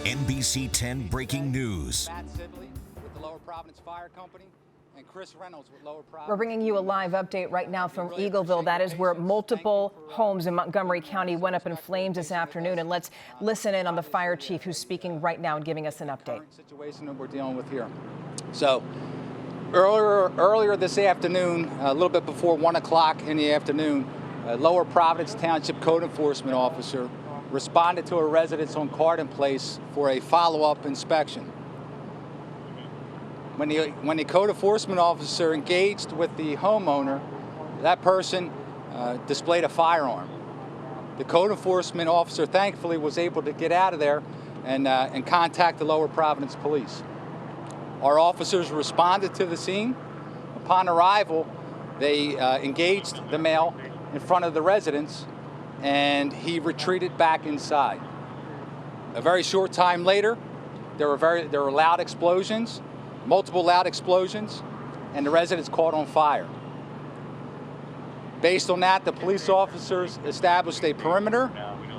NBC10 breaking news. Matt Sibley with the Lower Providence Fire Company and Chris Reynolds with Lower Providence. We're bringing you a live update right now from Eagleville. That is where multiple homes in Montgomery County went up in flames this afternoon. And let's listen in on the fire chief who's speaking right now and giving us an update. Situation that we're dealing with here. So earlier this afternoon, a little bit before 1 o'clock in the afternoon, a Lower Providence Township code enforcement officer responded to a residence on Carden Place for a follow-up inspection. When the code enforcement officer engaged with the homeowner, that person displayed a firearm. The code enforcement officer thankfully was able to get out of there and contact the Lower Providence police. Our officers responded to the scene. Upon arrival, they engaged the male in front of the residence, and he retreated back inside. A very short time later, there were loud explosions, multiple loud explosions, and the residence caught on fire. Based on that, the police officers established a perimeter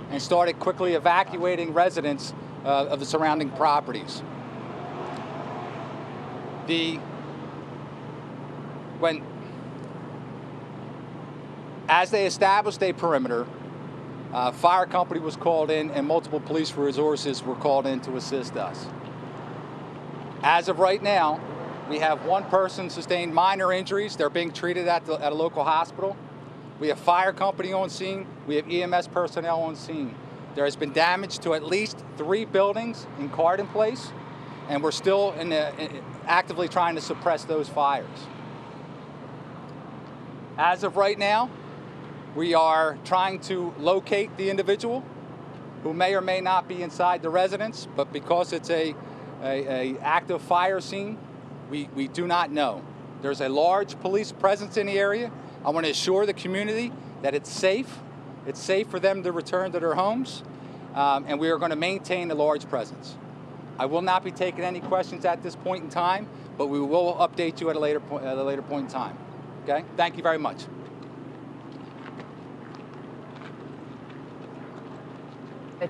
and started quickly evacuating residents of the surrounding properties. As they established a perimeter, fire company was called in and multiple police resources were called in to assist us. As of right now, we have one person sustained minor injuries. They're being treated at a local hospital. We have fire company on scene. We have EMS personnel on scene. There has been damage to at least 3 buildings in Carden Place, and we're still actively trying to suppress those fires. As of right now, we are trying to locate the individual who may or may not be inside the residence, but because it's a active fire scene, we do not know. There's a large police presence in the area. I want to assure the community that it's safe. It's safe for them to return to their homes, and we are going to maintain a large presence. I will not be taking any questions at this point in time, but we will update you at a later point in time. Okay? Thank you very much.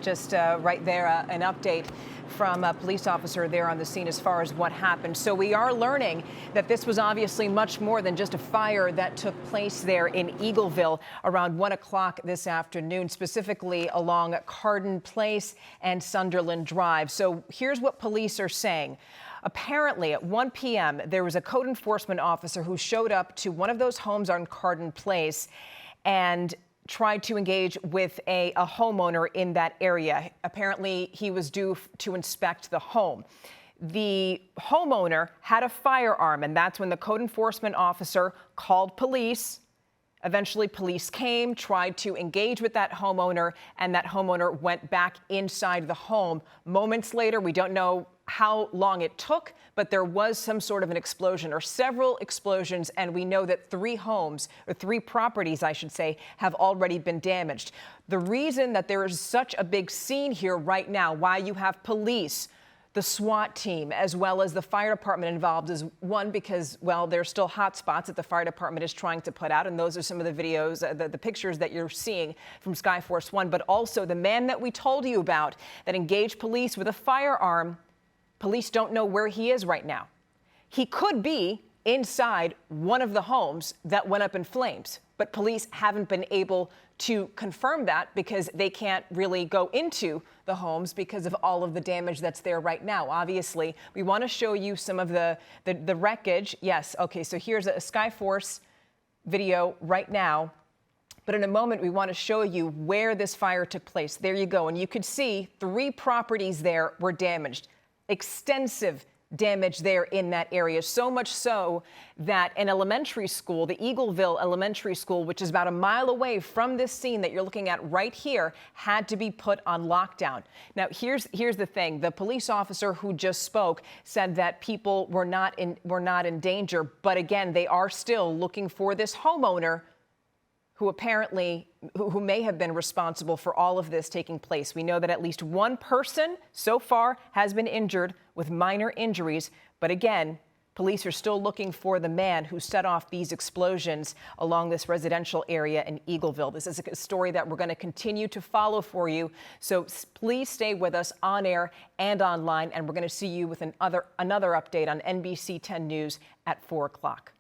Just right there, an update from a police officer there on the scene as far as what happened. So we are learning that this was obviously much more than just a fire that took place there in Eagleville around 1 o'clock this afternoon, specifically along Carden Place and Sunderland Drive. So here's what police are saying. Apparently, at 1 p.m., there was a code enforcement officer who showed up to one of those homes on Carden Place and tried to engage with a homeowner in that area. Apparently, he was due to inspect the home. The homeowner had a firearm, and that's when the code enforcement officer called police. Eventually, police came, tried to engage with that homeowner, and that homeowner went back inside the home. Moments later, we don't know how long it took, but there was some sort of an explosion or several explosions, and we know that 3 homes, or 3 properties, I should say, have already been damaged. The reason that there is such a big scene here right now, why you have police, the SWAT team, as well as the fire department involved, is one, because, well, there's still hot spots that the fire department is trying to put out, and those are some of the videos, the pictures that you're seeing from Skyforce 1, but also the man that we told you about that engaged police with a firearm. Police don't know where he is right now. He could be inside one of the homes that went up in flames, but police haven't been able to confirm that because they can't really go into the homes because of all of the damage that's there right now. Obviously, we want to show you some of the wreckage. Yes, okay, so here's a Skyforce video right now. But in a moment, we want to show you where this fire took place. There you go. And you could see 3 properties there were damaged. Extensive damage there in that area, so much so that an elementary school, the Eagleville Elementary School, which is about a mile away from this scene that you're looking at right here, had to be put on lockdown. Now, here's the thing. The police officer who just spoke said that people were not in danger, but again, they are still looking for this homeowner who may have been responsible for all of this taking place. We know that at least one person so far has been injured with minor injuries, but again, Police are still looking for the man who set off these explosions along this residential area in Eagleville. This is a story that we're going to continue to follow for you, so please stay with us on air and online, and we're going to see you with another update on NBC 10 News at 4 o'clock.